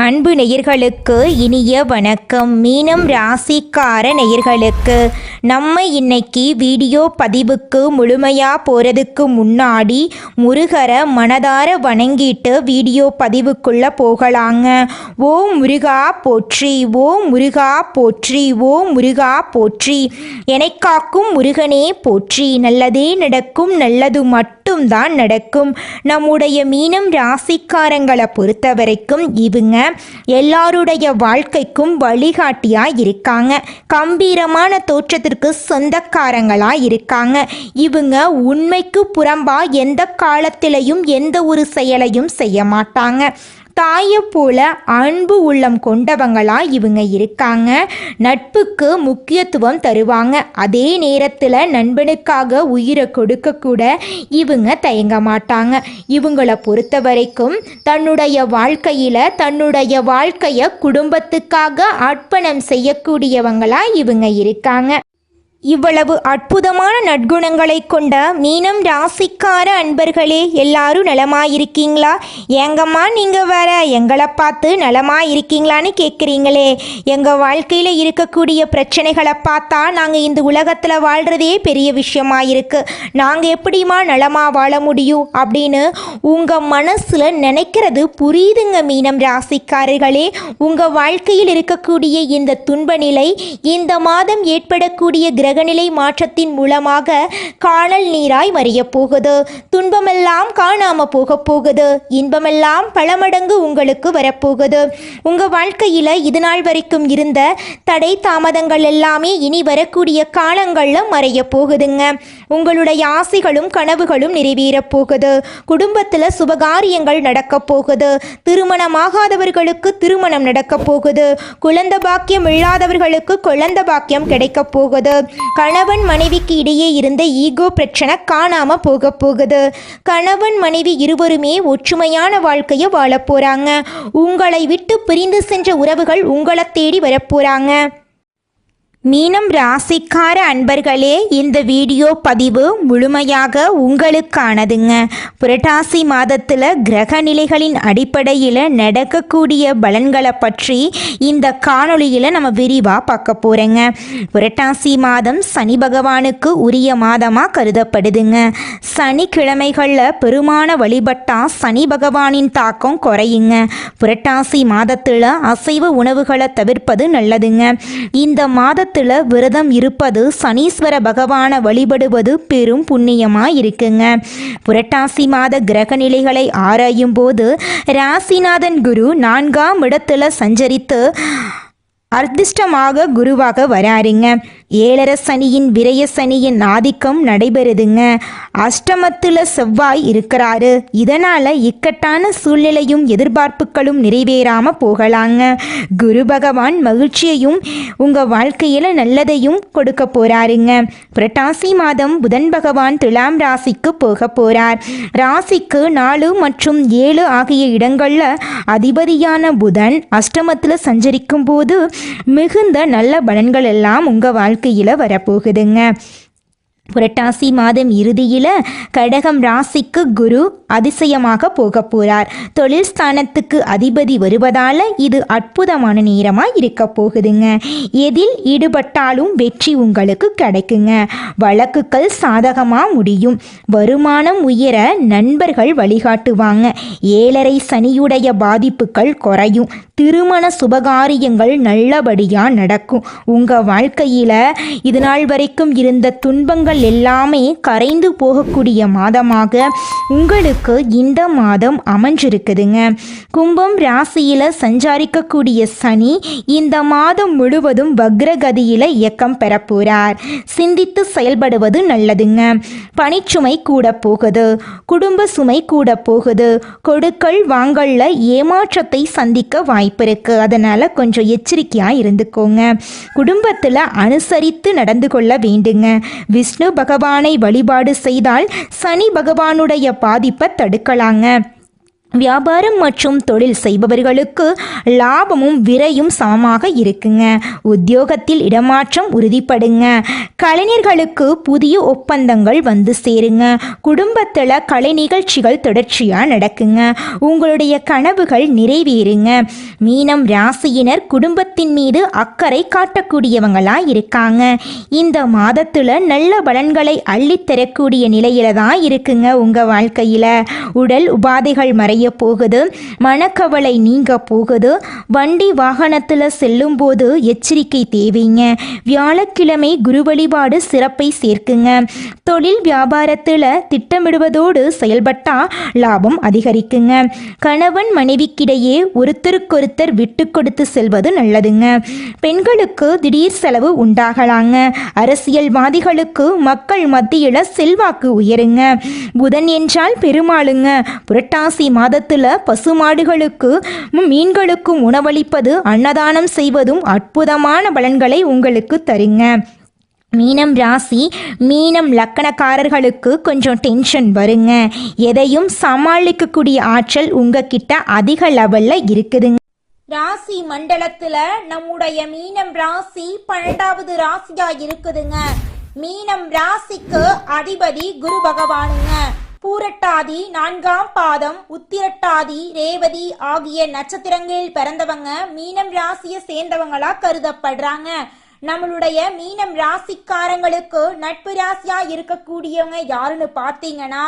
அன்பு நேயர்களுக்கு இனிய வணக்கம். மீனம் ராசிக்கார நேயர்களுக்கு நம்ம இன்னைக்கு வீடியோ பதிவுக்கு முழுமையாக போகிறதுக்கு முன்னாடி முருகரை மனதார வணங்கிட்டு வீடியோ பதிவுக்குள்ளே போகலாங்க. ஓ முருகா போற்றி, ஓ முருகா போற்றி, ஓ முருகா போற்றி, என்னை காக்கும் முருகனே போற்றி. நல்லதே நடக்கும், நல்லது மட்டும்தான் நடக்கும். நம்முடைய மீனம் ராசிக்காரங்களை பொறுத்த வரைக்கும் இவங்க எல்லாருடைய வாழ்க்கைக்கும் வழிகாட்டியாக இருக்காங்க. கம்பீரமான தோற்றத்திற்கு சொந்தக்காரங்களாக இருக்காங்க. இவங்க உண்மைக்கு புறம்பா எந்த காலத்திலையும் எந்த ஒரு செயலையும் செய்ய மாட்டாங்க. தாயை போல அன்பு உள்ளம் கொண்டவங்களா இவங்க இருக்காங்க. நட்புக்கு முக்கியத்துவம் தருவாங்க. அதே நேரத்தில் நண்பனுக்காக உயிரை கொடுக்க கூட இவங்க தயங்க மாட்டாங்க. இவங்களை பொறுத்த வரைக்கும் தன்னுடைய வாழ்க்கையை குடும்பத்துக்காக அர்ப்பணம் செய்யக்கூடியவங்களா இவங்க இருக்காங்க. இவ்வளவு அற்புதமான நற்குணங்களை கொண்ட மீனம் ராசிக்கார அன்பர்களே, எல்லாரும் நலமாயிருக்கீங்களா? ஏங்கம்மா நீங்கள் வேற எங்களை பார்த்து நலமாயிருக்கீங்களான்னு கேட்குறீங்களே. எங்கள் வாழ்க்கையில் இருக்கக்கூடிய பிரச்சனைகளை பார்த்தா நாங்கள் இந்த உலகத்தில் வாழ்கிறதே பெரிய விஷயமா இருக்குது. நாங்கள் எப்படிமா நலமாக வாழ முடியும் அப்படின்னு உங்கள் மனசில் நினைக்கிறது புரியுதுங்க மீனம் ராசிக்காரர்களே. உங்கள் வாழ்க்கையில் இருக்கக்கூடிய இந்த துன்ப நிலை இந்த மாதம் ஏற்படக்கூடிய கிரகநிலை மாற்றத்தின் மூலமாக காணல் நீராய் மறிய போகுது. துன்பமெல்லாம் காணாம போக போகுது. இன்பமெல்லாம் பல மடங்கு உங்களுக்கு வரப்போகுது. உங்க வாழ்க்கையில இது நாள் வரைக்கும் இருந்த தடை தாமதங்கள் எல்லாமே இனி வரக்கூடிய காலங்கள்ல மறைய போகுதுங்க. உங்களுடைய ஆசைகளும் கனவுகளும் நிறைவேற போகுது. குடும்பத்துல சுபகாரியங்கள் நடக்க போகுது. திருமணமாகாதவர்களுக்கு திருமணம் நடக்க போகுது. குழந்தை பாக்கியம் இல்லாதவர்களுக்கு குழந்தை பாக்கியம் கிடைக்க போகுது. கணவன் மனைவிக்கு இடையே இருந்த ஈகோ பிரச்சனை காணாம போக போகுது. கணவன் மனைவி இருவருமே ஒற்றுமையான வாழ்க்கையை வாழ போறாங்க. உங்களை விட்டு பிரிந்து சென்ற உறவுகள் உங்களை தேடி வரப்போறாங்க. மீனம் ராசிக்கார அன்பர்களே, இந்த வீடியோ பதிவு முழுமையாக உங்களுக்கானதுங்க. புரட்டாசி மாதத்தில் கிரக நிலைகளின் அடிப்படையில் நடக்கக்கூடிய பலன்களை பற்றி இந்த காணொளியில் நம்ம விரிவாக பார்க்க போகிறோங்க. புரட்டாசி மாதம் சனி பகவானுக்கு உரிய மாதமாக கருதப்படுதுங்க. சனிக்கிழமைகளில் பெருமான வழிபட்டால் சனி பகவானின் தாக்கம் குறையுங்க. புரட்டாசி மாதத்தில் அசைவ உணவுகளை தவிர்ப்பது நல்லதுங்க. இந்த மாத விரதம் இருப்பது, சனீஸ்வர பகவானை வழிபடுவது பெரும் புண்ணியமா இருக்குங்க. புரட்டாசி மாத கிரக நிலைகளை ஆராயும் போது ராசிநாதன் குரு 4ஆம் இடத்துல சஞ்சரித்து அர்த்திஷ்டமாக குருவாக வராருங்க. 7.5 சனியின் விரய சனியின் ஆதிக்கம் நடைபெறுதுங்க. அஷ்டமத்தில் செவ்வாய் இருக்கிறாரு. இதனால் இக்கட்டான சூழ்நிலையும் எதிர்பார்ப்புகளும் நிறைவேறாமல் போகலாங்க. குரு பகவான் மகிழ்ச்சியையும் உங்கள் வாழ்க்கையில் நல்லதையும் கொடுக்க போகிறாருங்க. புரட்டாசி மாதம் புதன் பகவான் துலாம் ராசிக்கு போக போகிறார். ராசிக்கு 4 மற்றும் 7 ஆகிய இடங்களில் அதிபதியான புதன் அஷ்டமத்தில் சஞ்சரிக்கும் போது மிகுந்த நல்ல பலன்கள் எல்லாம் உங்கள் வாழ்க்கையில் வரப்போகுதுங்க. புரட்டாசி மாதம் இறுதியில் கடகம் ராசிக்கு குரு அதிசயமாக போக போகிறார். தொழில் ஸ்தானத்துக்கு அதிபதி வருவதால் இது அற்புதமான நேரமாக இருக்க போகுதுங்க. எதில் ஈடுபட்டாலும் வெற்றி உங்களுக்கு கிடைக்குங்க. வழக்குகள் சாதகமாக முடியும். வருமானம் உயர நண்பர்கள் வழிகாட்டுவாங்க. 7.5 சனியுடைய பாதிப்புகள் குறையும். திருமண சுபகாரியங்கள் நல்லபடியாக நடக்கும். உங்கள் வாழ்க்கையில் இது நாள் வரைக்கும் இருந்த துன்பங்கள் எல்லாமே கரைந்து போகக்கூடிய மாதமாக உங்களுக்கு இந்த மாதம் அமைஞ்சிருக்குதுங்க. கும்பம் ராசியில் சஞ்சாரிக்கக்கூடிய சனி இந்த மாதம் முழுவதும் வக்ரகதியில் இயக்கம் பெற போகிறார். சிந்தித்து செயல்படுவது நல்லதுங்க. பணிச்சுமை கூட போகுது. குடும்ப சுமை கூட போகுது. கொடுக்கல் வாங்கல்ல ஏமாற்றத்தை சந்திக்க வாய்ப்பு இருக்கு. அதனால கொஞ்சம் எச்சரிக்கையாக இருந்துக்கோங்க. குடும்பத்தில் அனுசரித்து நடந்து கொள்ள வேண்டுங்க. விஷ்ணு பகவானை வழிபாடு செய்தால் சனி பகவானுடைய பாதிப்பை தடுக்கலாங்க. வியாபாரம் மற்றும் தொழில் செய்பவர்களுக்கு லாபமும் விரையும் சமமாக இருக்குங்க. உத்தியோகத்தில் இடமாற்றம் உறுதிப்படுங்க. கலைஞர்களுக்கு புதிய ஒப்பந்தங்கள் வந்து சேருங்க. குடும்பத்தில் கலை நிகழ்ச்சிகள் தொடர்ச்சியாக நடக்குங்க. உங்களுடைய கனவுகள் நிறைவேறுங்க. மீனம் ராசியினர் குடும்பத்தின் மீது அக்கறை காட்டக்கூடியவங்களாக இருக்காங்க. இந்த மாதத்தில் நல்ல பலன்களை அள்ளித்தரக்கூடிய நிலையில தான் இருக்குங்க. உங்கள் வாழ்க்கையில் உடல் உபாதைகள் மறைய போகுது. மனக்கவலை நீங்க போகுது. வண்டி வாகனத்தில் செல்லும் போது எச்சரிக்கை தேவைங்க. வியாழக்கிழமை குரு வழிபாடு சிறப்பை சேர்க்குங்க. தொழில் வியாபாரத்தில் திட்டமிடுவதோடு செயல்பட்டா லாபம் அதிகரிக்குங்க. கணவன் மனைவிக்கிடையே ஒருத்தருக்கொருத்தர் விட்டு கொடுத்து செல்வது நல்லதுங்க. பெண்களுக்கு திடீர் செலவு உண்டாகலாங்க. அரசியல்வாதிகளுக்கு மக்கள் மத்தியில் செல்வாக்கு உயருங்க. புதன் என்றால் பெருமாளுங்க. புரட்டாசி மாதத்தில் பசுமாடுகளுக்கு மீன்களுக்கும் உணவளிப்பது அன்னதானம் செய்வதும் அற்புதமான பலன்களை உங்களுக்கு தருங்க. மீனம் ராசி மீனம் லக்கணக்காரர்களுக்கு கொஞ்சம் டென்ஷன் வருங்க. எதையும் சமாளிக்கக்கூடிய ஆற்றல் உங்ககிட்ட அதிக லெவல்ல இருக்குதுங்க. ராசி மண்டலத்துல நம்முடைய மீனம் ராசி 12வது ராசியா இருக்குதுங்க. மீனம் ராசிக்கு அதிபதி குரு பகவானுங்க. பூரட்டாதி 4ஆம் பாதம், உத்திரட்டாதி, ரேவதி ஆகிய நட்சத்திரங்களில் பிறந்தவங்க மீனம் ராசியை சேர்ந்தவங்களா கருதப்படுறாங்க. நம்மளுடைய மீனம் ராசிக்காரங்களுக்கு நட்பு ராசியா இருக்கக்கூடியவங்க யாருன்னு பார்த்தீங்கன்னா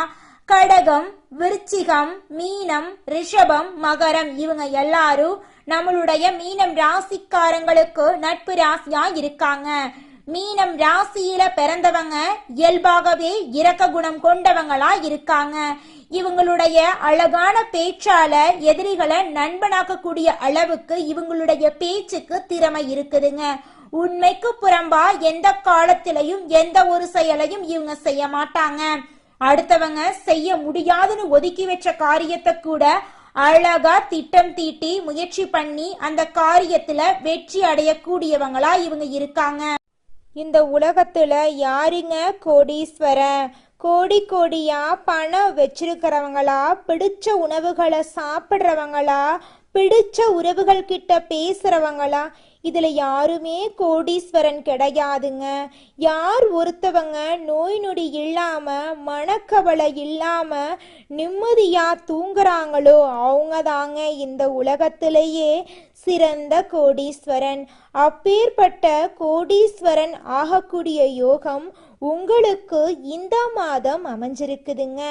கடகம், விருச்சிகம், மீனம், ரிஷபம், மகரம் இவங்க எல்லாரும் நம்மளுடைய மீனம் ராசிக்காரங்களுக்கு நட்பு ராசியா இருக்காங்க. மீனம் ராசியில பிறந்தவங்க இயல்பாகவே இரக்க குணம் கொண்டவங்களா இருக்காங்க. இவங்களுடைய அழகான பேச்சால எதிரிகளை நண்பனாக்கக்கூடிய அளவுக்கு இவங்களுடைய பேச்சுக்கு திறமை இருக்குதுங்க. உண்மைக்கு புறம்பா எந்த காலத்திலையும் எந்த ஒரு செயலையும் இவங்க செய்ய மாட்டாங்க. அடுத்தவங்க செய்ய முடியாதுன்னு ஒதுக்கி வச்ச காரியத்தை கூட அழகா திட்டம் தீட்டி முயற்சி பண்ணி அந்த காரியத்துல வெற்றி அடையக்கூடியவங்களா இவங்க இருக்காங்க. இந்த உலகத்துல யாருங்க கோடீஸ்வரன்? கோடி கோடியா பணம் வச்சிருக்கிறவங்களா, பிடிச்ச உணவுகளை சாப்பிட்றவங்களா, பிடிச்ச உறவுகள் கிட்ட பேசுறவங்களா? இதுல யாருமே கோடீஸ்வரன் கிடையாதுங்க. யார் ஒருத்தவங்க நோய் நொடி இல்லாம மனக்கவலை இல்லாம நிம்மதியா தூங்குறாங்களோ அவங்க தாங்க இந்த உலகத்திலேயே சிறந்த கோடீஸ்வரன். அப்பேற்பட்ட கோடீஸ்வரன் ஆகக்கூடிய யோகம் உங்களுக்கு இந்த மாதம் அமைஞ்சிருக்குதுங்க.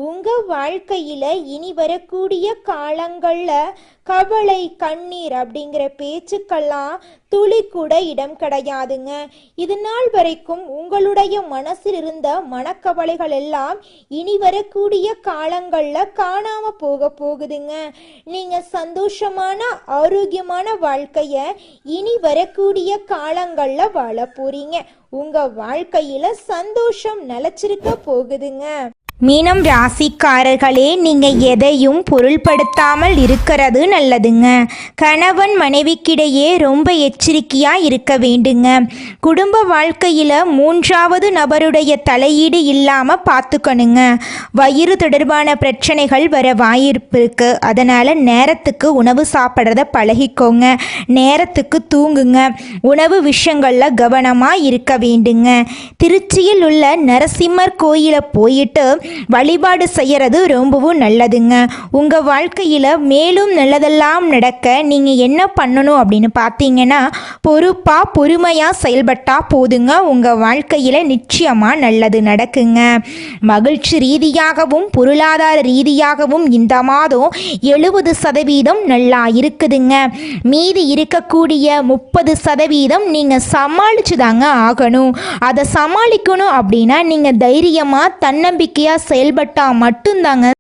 உங்க வாழ்க்கையில இனி வரக்கூடிய காலங்கள்ல கவலை, கண்ணீர் அப்படிங்கிற பேச்சுக்கெல்லாம் துளி கூட இடம் கிடையாதுங்க. இது நாள் வரைக்கும் உங்களுடைய மனசில் இருந்த மனக்கவலைகள் எல்லாம் இனி வரக்கூடிய காலங்கள்ல காணாம போகுதுங்க. நீங்க சந்தோஷமான ஆரோக்கியமான வாழ்க்கைய இனி வரக்கூடிய காலங்கள்ல வாழ போறீங்க. உங்க வாழ்க்கையில சந்தோஷம் நிலைச்சிருக்க போகுதுங்க. மீனம் ராசிக்காரர்களே, நீங்க எதையும் பொருள்படுத்தாமல் இருக்கிறது நல்லதுங்க. கணவன் மனைவிக்கிடையே ரொம்ப எச்சரிக்கையா இருக்க வேண்டுங்க. குடும்ப வாழ்க்கையில 3வது நபருடைய தலையீடு இல்லாம பார்த்துக்கணுங்க. வயிறு தொடர்பான பிரச்சனைகள் வர வாய்ப்பு இருக்கு. அதனால நேரத்துக்கு உணவு சாப்பிட்றத பழகிக்கோங்க. நேரத்துக்கு தூங்குங்க. உணவு விஷயங்கள்ல கவனமா இருக்க வேண்டுங்க. திருச்சியில் உள்ள நரசிம்மர் கோயிலை போயிட்டு வழிபாடு செய்யறது ரொம்பவும் நல்லதுங்க. உங்க வாழ்க்கையில மேலும் நல்லதெல்லாம் நடக்க நீங்க என்ன பண்ணணும் அப்படின்னு பார்த்தீங்கன்னா பொறுப்பா பொறுமையா செயல்பட்டா போதுங்க. உங்க வாழ்க்கையில நிச்சயமா நல்லது நடக்குங்க. மகிழ்ச்சி ரீதியாகவும் பொருளாதார ரீதியாகவும் இந்த மாதம் 70% நல்லா இருக்குதுங்க. மீதி இருக்கக்கூடிய 30% நீங்க சமாளிச்சு தாங்க ஆகணும். அதை சமாளிக்கணும் அப்படின்னா நீங்க தைரியமா தன்னம்பிக்கையா செயல்பட்டா மட்டும்தாங்க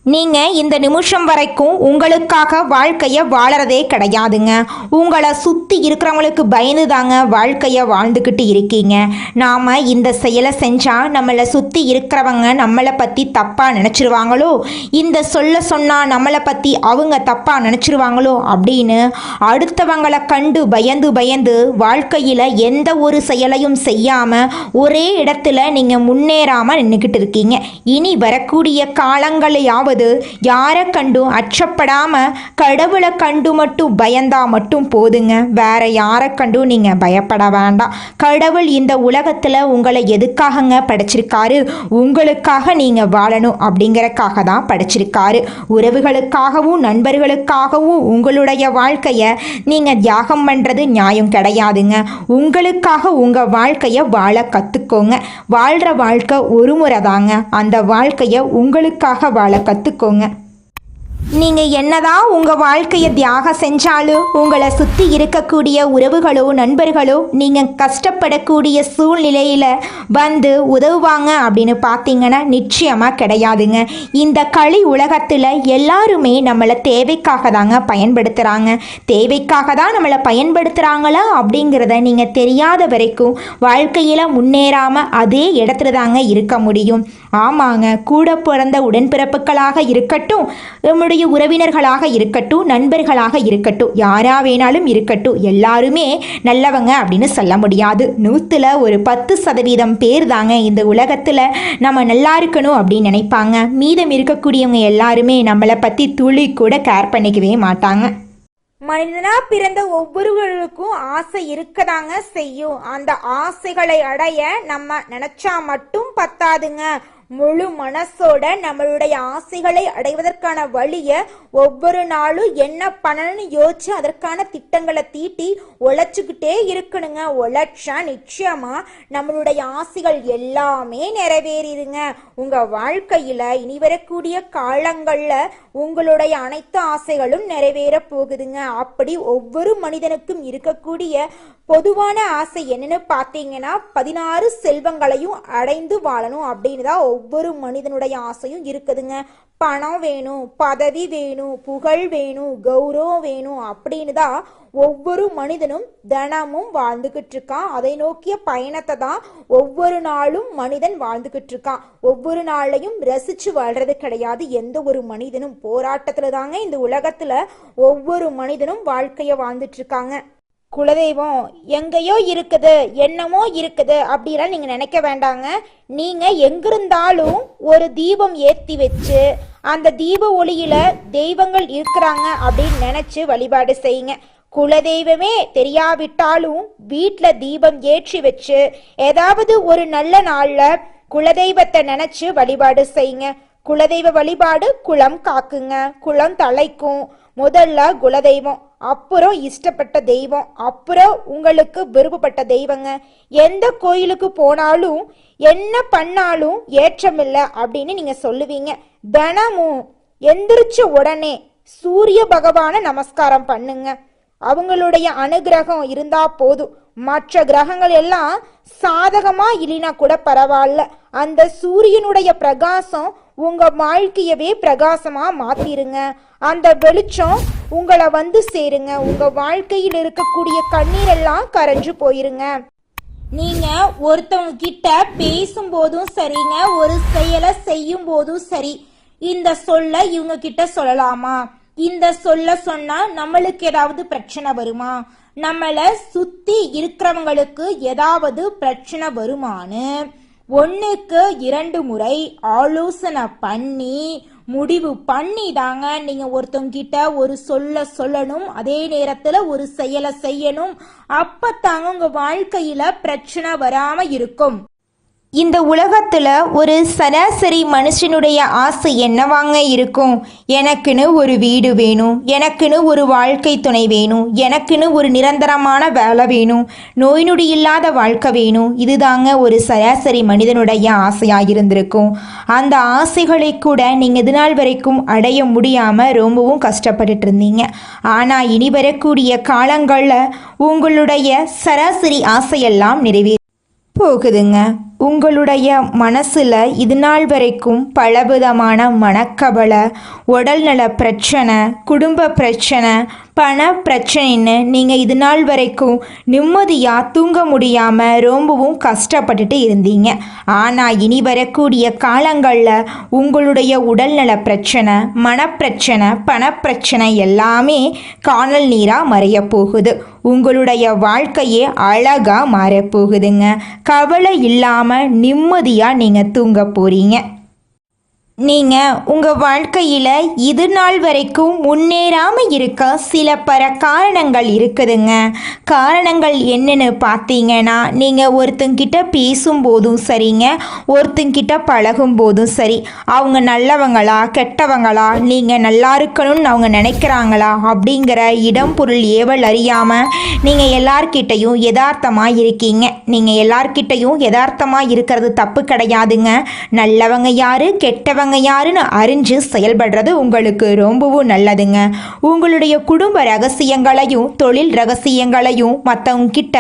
நீங்கள் இந்த நிமிஷம் வரைக்கும் உங்களுக்காக வாழ்க்கையை வாழறதே கிடையாதுங்க. உங்களை சுற்றி இருக்கிறவங்களுக்கு பயந்து தாங்க வாழ்க்கையை வாழ்ந்துக்கிட்டு இருக்கீங்க. நாம் இந்த செயலை செஞ்சால் நம்மளை சுற்றி இருக்கிறவங்க நம்மளை பற்றி தப்பாக நினச்சிருவாங்களோ, இந்த சொல்ல சொன்னால் நம்மளை பற்றி அவங்க தப்பாக நினச்சிருவாங்களோ அப்படின்னு அடுத்தவங்களை கண்டு பயந்து வாழ்க்கையில் எந்த ஒரு செயலையும் செய்யாமல் ஒரே இடத்துல நீங்கள் முன்னேறாமல் நின்றுக்கிட்டு இருக்கீங்க. இனி வரக்கூடிய காலங்களையாவது அதாவது யாரை கண்டும் அச்சப்படாமல் கடவுளை கண்டு மட்டும் பயந்தா மட்டும் போதுங்க. வேற யாரை கண்டும் நீங்கள் பயப்பட வேண்டாம். கடவுள் இந்த உலகத்தில் உங்களை எதுக்காகங்க படைச்சிருக்காரு? உங்களுக்காக நீங்கள் வாழணும் அப்படிங்கிறக்காக தான் படைச்சிருக்காரு. உறவுகளுக்காகவும் நண்பர்களுக்காகவும் உங்களுடைய வாழ்க்கையை நீங்கள் தியாகம் பண்ணுறது நியாயம் கிடையாதுங்க. உங்களுக்காக உங்கள் வாழ்க்கையை வாழ கற்றுக்கோங்க. வாழ்கிற வாழ்க்கை ஒரு முறை தாங்க. அந்த வாழ்க்கையை உங்களுக்காக வாழ கற்றுக்கோங்க. நீங்கள் என்னதான் உங்கள் வாழ்க்கையை தியாகம் செஞ்சாலும் உங்களை சுற்றி இருக்கக்கூடிய உறவுகளோ நண்பர்களோ நீங்கள் கஷ்டப்படக்கூடிய சூழ்நிலையில் வந்து உதவுவாங்க அப்படின்னு பார்த்தீங்கன்னா நிச்சயமாக கிடையாதுங்க. இந்த களி உலகத்தில் எல்லாருமே நம்மளை தேவைக்காக தாங்க பயன்படுத்துகிறாங்க. தேவைக்காக தான் நம்மளை பயன்படுத்துகிறாங்களா அப்படிங்கிறத நீங்கள் தெரியாத வரைக்கும் வாழ்க்கையில் முன்னேறாமல் அதே இடத்துல தாங்க இருக்க முடியும். ஆமாங்க, கூட பிறந்த உடன்பிறப்புகளாக இருக்கட்டும், நம்முடைய உறவினர்களாக இருக்கட்டும், நண்பர்களாக இருக்கட்டும், யாரா வேணாலும் இருக்கட்டும், எல்லாருமே நல்லவங்க அப்படின்னு சொல்ல முடியாது. 100ல் ஒரு 10% பேர் தாங்க இந்த உலகத்தில் நம்ம நல்லா இருக்கணும் அப்படின்னு நினைப்பாங்க. மீதம் இருக்கக்கூடியவங்க எல்லாருமே நம்மளை பற்றி துளி கூட கேர் பண்ணிக்கவே மாட்டாங்க. மனிதனா பிறந்த ஒவ்வொருவருக்கும் ஆசை இருக்கதாங்க செய்யும். அந்த ஆசைகளை அடைய நம்ம நினைச்சா மட்டும் பத்தாதுங்க. முழு மனசோட நம்மளுடைய ஆசைகளை அடைவதற்கான வழியை ஒவ்வொரு நாளும் என்ன பண்ணணும்னு யோசிச்சு அதற்கான திட்டங்களை தீட்டி உழைச்சிக்கிட்டே இருக்கணுங்க. உழைச்சா நிச்சயமா நம்மளுடைய ஆசைகள் எல்லாமே நிறைவேறிடுங்க. உங்க வாழ்க்கையில இனி வரக்கூடிய காலங்கள்ல உங்களுடைய அனைத்து ஆசைகளும் நிறைவேற போகுதுங்க. அப்படி ஒவ்வொரு மனிதனுக்கும் இருக்கக்கூடிய பொதுவான ஆசை என்னன்னு பார்த்தீங்கன்னா 16 செல்வங்களையும் அடைந்து வாழணும் அப்படின்னு தான் ஒவ்வொரு மனிதனுடைய ஆசையும் இருக்குதுங்க. பணம் வேணும், பதவி வேணும், புகழ் வேணும், கௌரவம் வேணும் அப்படின்னு தான் ஒவ்வொரு மனிதனும் தினமும் வாழ்ந்துகிட்டு இருக்கான். அதை நோக்கிய பயணத்தை தான் ஒவ்வொரு நாளும் மனிதன் வாழ்ந்துகிட்டு இருக்கான். ஒவ்வொரு நாளையும் ரசிச்சு வாழ்றது கிடையாது. எந்த ஒரு மனிதனும் போராட்டத்துல தாங்க இந்த உலகத்துல ஒவ்வொரு மனிதனும் வாழ்க்கைய வாழ்ந்துட்டு இருக்காங்க. குலதெய்வம் எங்கேயோ இருக்குது, என்னமோ இருக்குது அப்படிலாம் நீங்க நினைக்க வேண்டாங்க. நீங்க எங்கிருந்தாலும் ஒரு தீபம் ஏற்றி வச்சு அந்த தீப ஒளியில தெய்வங்கள் இருக்கிறாங்க அப்படின்னு நினைச்சு வழிபாடு செய்யுங்க. குலதெய்வமே தெரியாவிட்டாலும் வீட்டில் தீபம் ஏற்றி வச்சு ஏதாவது ஒரு நல்ல நாள்ல குலதெய்வத்தை நினைச்சு வழிபாடு செய்யுங்க. குலதெய்வ வழிபாடு குலம் காக்குங்க, குலம் தலைக்கும். முதல்ல குலதெய்வம், அப்புறம் இஷ்டப்பட்ட தெய்வம், அப்புறம் உங்களுக்கு விருப்பப்பட்ட தெய்வங்க. எந்த கோயிலுக்கு போனாலும் என்ன பண்ணாலும் ஏற்றமில்லை அப்படின்னு நீங்க சொல்லுவீங்க. தினமும் எந்திரிச்ச உடனே சூரிய பகவான நமஸ்காரம் பண்ணுங்க. அவங்களுடைய அனுகிரகம் இருந்தா போதும். மற்ற கிரகங்கள் எல்லாம் சாதகமா இல்லைனா கூட பரவாயில்ல, அந்த சூரியனுடைய பிரகாசம் உங்க வாழ்க்கையவே பிரகாசமா மாத்திருங்க. அந்த வெளிச்சம் உங்களை வந்து சேருங்க. உங்க வாழ்க்கையில் இருக்கக்கூடிய கண்ணீர் எல்லாம் கரைஞ்சு போயிருங்க. நீங்க ஒருத்தவங்க கிட்ட பேசும்போதும் சரிங்க, ஒரு செயலை செய்யும் போதும் சரி, இந்த சொல்ல இவங்க கிட்ட சொல்லலாமா, இந்த சொல்ல சொன்னா நம்மளுக்கு ஏதாவது பிரச்சனை வருமா, நம்மளை சுத்தி இருக்கிறவங்களுக்கு ஏதாவது பிரச்சனை வருமானு 1க்கு 2 முறை ஆலோசனை பண்ணி முடிவு பண்ணி தாங்க நீங்க ஒருத்தவங்க கிட்ட ஒரு சொல்ல சொல்லணும். அதே நேரத்துல ஒரு செயலை செய்யணும். அப்பத்தாங்க உங்க வாழ்க்கையில பிரச்சனை வராம இருக்கும். இந்த உலகத்தில் ஒரு சராசரி மனுஷனுடைய ஆசை என்னவாங்க இருக்கும்? எனக்குன்னு ஒரு வீடு வேணும், எனக்குன்னு ஒரு வாழ்க்கை துணை வேணும், எனக்குன்னு ஒரு நிரந்தரமான வேலை வேணும், நோய் நொடி இல்லாத வாழ்க்கை வேணும். இதுதாங்க ஒரு சராசரி மனிதனுடைய ஆசையாக இருந்திருக்கும். அந்த ஆசைகளை கூட நீங்கள் இது நாள் வரைக்கும் அடைய முடியாமல் ரொம்பவும் கஷ்டப்பட்டுட்டு இருந்தீங்க. ஆனால் இனி வரக்கூடிய காலங்களில் உங்களுடைய சராசரி ஆசையெல்லாம் நிறைவேறி போகுதுங்க. உங்களுடைய மனசில் இது நாள் வரைக்கும் பலவிதமான மனக்கவலை, உடல்நல பிரச்சனை, குடும்ப பிரச்சனை, பண பிரச்சனைன்னு நீங்கள் இது நாள் வரைக்கும் நிம்மதியாக தூங்க முடியாமல் ரொம்பவும் கஷ்டப்பட்டுட்டு இருந்தீங்க. ஆனால் இனி வரக்கூடிய காலங்களில் உங்களுடைய உடல்நல பிரச்சனை, மனப்பிரச்சனை, பணப்பிரச்சனை எல்லாமே காணல் நீராக மறைய போகுது. உங்களுடைய வாழ்க்கையே அழகாக மாறப்போகுதுங்க. கவலை இல்லாமல் நிம்மதியாக நீங்கள் தூங்க போகிறீங்க. நீங்கள் உங்கள் வாழ்க்கையில் இது நாள் வரைக்கும் முன்னேறாமல் இருக்க சில காரணங்கள் இருக்குதுங்க. காரணங்கள் என்னென்னு பார்த்தீங்கன்னா, நீங்கள் ஒருத்தங்கிட்ட பேசும்போதும் சரிங்க, ஒருத்தங்கிட்ட பழகும் போதும் சரி, அவங்க நல்லவங்களா கெட்டவங்களா, நீங்கள் நல்லா இருக்கணும்னு அவங்க நினைக்கிறாங்களா அப்படிங்கிற இடம் பொருள் ஏவல் அறியாமல் நீங்கள் எல்லார்கிட்டையும் யதார்த்தமாக இருக்கீங்க. நீங்கள் எல்லார்கிட்டையும் யதார்த்தமாக இருக்கிறது தப்பு கிடையாதுங்க. நல்லவங்க யாரு கெட்டவங்க யாருன்னு அறிஞ்சு செயல்படுறது உங்களுக்கு ரொம்பவும் நல்லதுங்க. உங்களுடைய குடும்ப ரகசியங்களையும் தொழில் ரகசியங்களையும் மற்றவங்க கிட்ட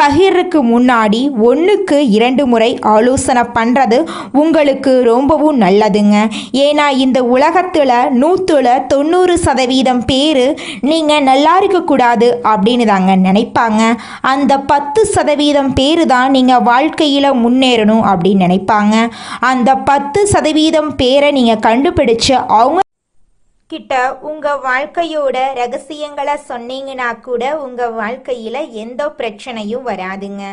பகிர்றதுக்கு முன்னாடி 1க்கு 2 முறை ஆலோசனை பண்ணுறது உங்களுக்கு ரொம்பவும் நல்லதுங்க. ஏன்னா இந்த உலகத்தில் 190% பேர் நீங்கள் நல்லா இருக்கக்கூடாது அப்படின்னு தாங்க நினைப்பாங்க. அந்த 10% பேர் தான் நீங்கள் வாழ்க்கையில் முன்னேறணும் அப்படின்னு நினைப்பாங்க. அந்த 10% பேரை நீங்கள் கண்டுபிடிச்சு அவங்க கிட்ட உங்கள் வாழ்க்கையோட ரகசியங்களை சொன்னீங்கன்னா கூட உங்கள் வாழ்க்கையில் எந்த பிரச்சனையும் வராதுங்க.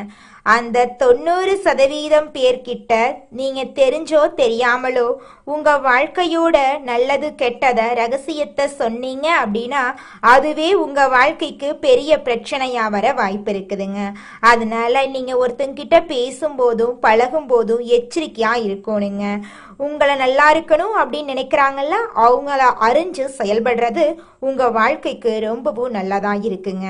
அந்த 90% பேர்கிட்ட நீங்கள் தெரிஞ்சோ தெரியாமலோ உங்கள் வாழ்க்கையோட நல்லது கெட்டதை ரகசியத்தை சொன்னீங்க அப்படின்னா அதுவே உங்கள் வாழ்க்கைக்கு பெரிய பிரச்சனையாக வர வாய்ப்பு இருக்குதுங்க. அதனால நீங்கள் ஒருத்தங்கிட்ட பேசும்போதும் பழகும்போதும் எச்சரிக்கையாக இருக்கணுங்க. உங்களை நல்லா இருக்கணும் அப்படின்னு நினைக்கிறாங்கல்ல, அவங்கள அறிஞ்சு செயல்படுறது உங்கள் வாழ்க்கைக்கு ரொம்பவும் நல்லதாக இருக்குங்க.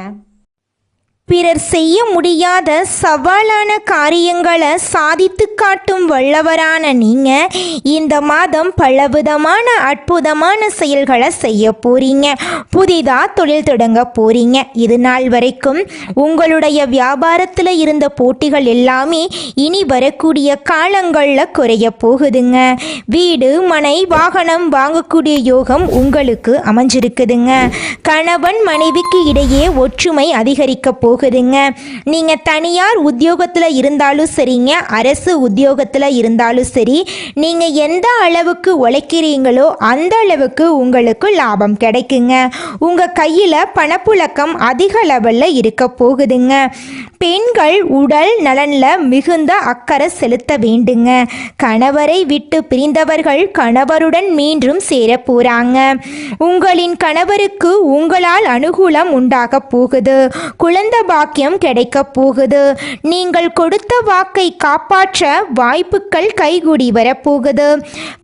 பிறர் செய்ய முடியாத சவாலான காரியங்களை சாதித்து காட்டும் வல்லவரான நீங்கள் இந்த மாதம் பலவிதமான அற்புதமான செயல்களை செய்ய போறீங்க. புதிதாக தொழில் தொடங்க போறீங்க. இது நாள் வரைக்கும் உங்களுடைய வியாபாரத்தில் இருந்த போட்டிகள் எல்லாமே இனி வரக்கூடிய காலங்களில் குறைய போகுதுங்க. வீடு மனை வாகனம் வாங்கக்கூடிய யோகம் உங்களுக்கு அமைஞ்சிருக்குதுங்க. கணவன் மனைவிக்கு இடையே ஒற்றுமை அதிகரிக்க போகுதுங்க. நீங்க தனியார் உத்தியோகத்தில் இருந்தாலும் சரிங்க, அரசு உத்தியோகத்தில் இருந்தாலும் சரி, நீங்க எந்த அளவுக்கு உழைக்கிறீங்களோ அந்த அளவுக்கு உங்களுக்கு லாபம் கிடைக்குங்க. உங்க கையில பணப்புழக்கம் அதிக லெவலில் இருக்க போகுதுங்க. பெண்கள் உடல் நலன்ல மிகுந்த அக்கறை செலுத்த வேண்டுங்க. கணவரை விட்டு பிரிந்தவர்கள் கணவருடன் மீண்டும் சேர போறாங்க. உங்களின் கணவருக்கு உங்களால் அனுகூலம் உண்டாக போகுது. குழந்தை பாக்கியம் கிடைக்க போகுது. நீங்கள் கொடுத்த வாக்கை காப்பாற்ற வாய்ப்புகள் கைகூடி வரப்போகுது.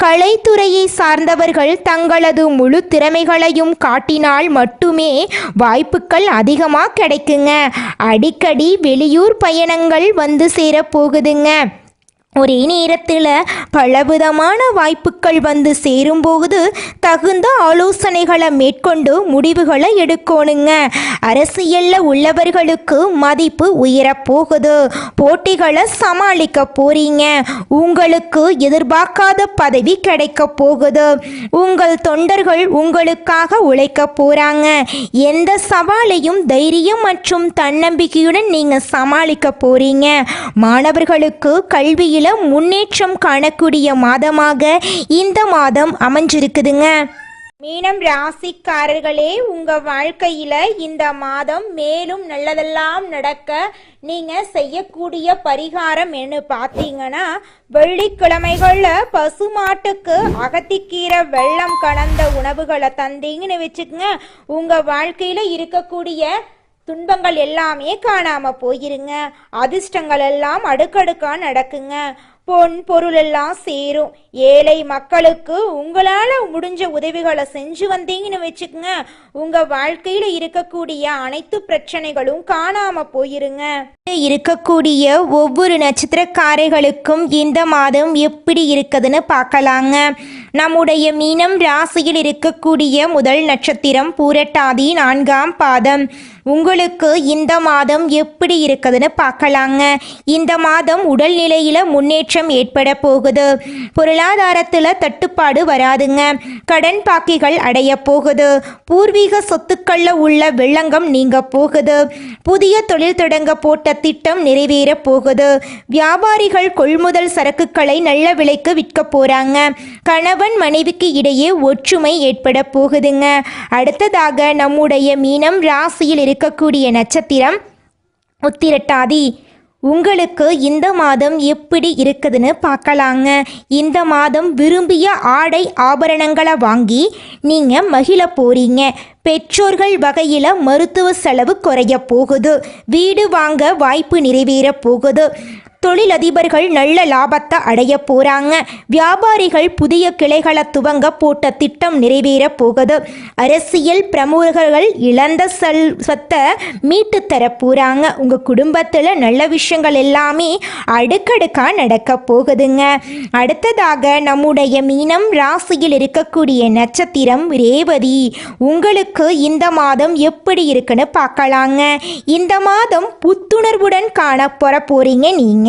கலைத்துறையை சார்ந்தவர்கள் தங்களது முழு திறமைகளையும் காட்டினால் மட்டுமே வாய்ப்புகள் அதிகமாக கிடைக்குங்க. அடிக்கடி வெளியூர் பயணங்கள் வந்து சேரப்போகுதுங்க. ஒரே நேரத்தில் பலவிதமான வாய்ப்புகள் வந்து சேரும்போது தகுந்த ஆலோசனைகளை மேற்கொண்டு முடிவுகளை எடுக்கணுங்க. அரசியலில் உள்ளவர்களுக்கு மதிப்பு உயரப்போகுது. போட்டிகளை சமாளிக்க போறீங்க. உங்களுக்கு எதிர்பார்க்காத பதவி கிடைக்க போகுது. உங்கள் தொண்டர்கள் உங்களுக்காக உழைக்க போறாங்க. எந்த சவாலையும் தைரியம் மற்றும் தன்னம்பிக்கையுடன் நீங்கள் சமாளிக்க போறீங்க. மாணவர்களுக்கு கல்வியில் முன்னேற்றம் காணக்கூடிய மாதமாக இந்த மாதம் அமைஞ்சிருக்குதுங்க. மீனம் ராசிக்காரர்களே, உங்க வாழ்க்கையில இந்த மாதம் மேலும் நல்லதெல்லாம் நடக்க நீங்க செய்யக்கூடிய பரிகாரம் என்ன பார்த்தீங்கன்னா, வெள்ளிக்கிழமைகள்ல பசுமாட்டுக்கு அகத்திக்கீரை வெள்ளம் கலந்த உணவுகளை தந்தீங்கன்னு வச்சுக்கோங்க, உங்க வாழ்க்கையில இருக்கக்கூடிய துன்பங்கள் எல்லாமே காணாம போயிருங்க. அதிர்ஷ்டங்கள் எல்லாம் அடுக்கடுக்கா நடக்குங்க. பொன் பொருள் எல்லாம் சேரும். ஏழை மக்களுக்கு உங்களால முடிஞ்ச உதவிகளை செஞ்சு வந்தீங்கன்னு வச்சுக்கோங்க, உங்க வாழ்க்கையில இருக்கக்கூடிய அனைத்து பிரச்சனைகளும் காணாம போயிருங்க. இருக்கக்கூடிய ஒவ்வொரு நட்சத்திரக்காரர்களுக்கும் இந்த மாதம் எப்படி இருக்குதுன்னு பார்க்கலாங்க. நம்முடைய மீனம் ராசியில் இருக்கக்கூடிய முதல் நட்சத்திரம் பூரட்டாதி 4ஆம் பாதம். உங்களுக்கு இந்த மாதம் எப்படி இருக்குதுன்னு பார்க்கலாங்க. இந்த மாதம் உடல்நிலையில முன்னேற்றம் ஏற்பட போகுது. பொருளாதாரத்தில் தட்டுப்பாடு வராதுங்க. கடன் பாக்கிகள் அடைய போகுது. பூர்வீக சொத்துக்கள்ல உள்ள வில்லங்கம் நீங்க போகுது. புதிய தொழில் தொடங்க போட்ட திட்டம் நிறைவேற போகுது. வியாபாரிகள் கொள்முதல் சரக்குகளை நல்ல விலைக்கு விற்க போறாங்க. கணவன் மனைவிக்கு இடையே ஒற்றுமை ஏற்பட போகுதுங்க. அடுத்ததாக நம்முடைய மீனம் ராசியில் இருக்கக்கூடிய நட்சத்திரம் உத்திரட்டாதி. உங்களுக்கு இந்த மாதம் எப்படி இருக்குதுன்னு பார்க்கலாங்க. இந்த மாதம் விரும்பிய ஆடை ஆபரணங்களை வாங்கி நீங்கள் மகிழ போறீங்க. பெற்றோர்கள் வகையில் மருத்துவ செலவு குறைய போகுது. வீடு வாங்க வாய்ப்பு நிறைவேற போகுது. தொழிலதிபர்கள் நல்ல லாபத்தை அடைய போகிறாங்க. வியாபாரிகள் புதிய கிளைகளை துவங்க போட்ட திட்டம் நிறைவேற போகுது. அரசியல் பிரமுகர்கள் இழந்த சொத்தை மீட்டு தர போகிறாங்க. உங்கள் குடும்பத்தில் நல்ல விஷயங்கள் எல்லாமே அடுக்கடுக்காக நடக்க போகுதுங்க. அடுத்ததாக நம்முடைய மீனம் ராசியில் இருக்கக்கூடிய நட்சத்திரம் ரேவதி. உங்களுக்கு இந்த மாதம் எப்படி இருக்குன்னு பார்க்கலாங்க. இந்த மாதம் புத்துணர்வுடன் காண போறீங்க நீங்க.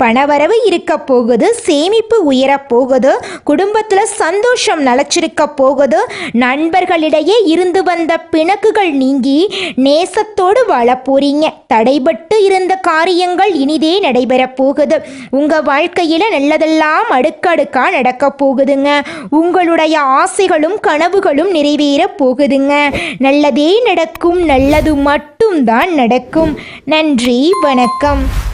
பணவரவு இருக்க போகுது. சேமிப்பு உயர போகுது. குடும்பத்தில் சந்தோஷம் நிலச்சிருக்க போகுது. நண்பர்களிடையே இருந்து வந்த பிணக்குகள் நீங்கி நேசத்தோடு வாழ போறீங்க. தடைபட்டு இருந்த காரியங்கள் இனிதே நடைபெற போகுது. உங்க வாழ்க்கையில நல்லதெல்லாம் அடுக்கடுக்கா நடக்க போகுதுங்க. உங்களுடைய ஆசைகளும் கனவுகளும் நிறைவேற போகுதுங்க. நல்லதே நடக்கும். நல்லது மட்டும்தான் நடக்கும். நன்றி, வணக்கம்.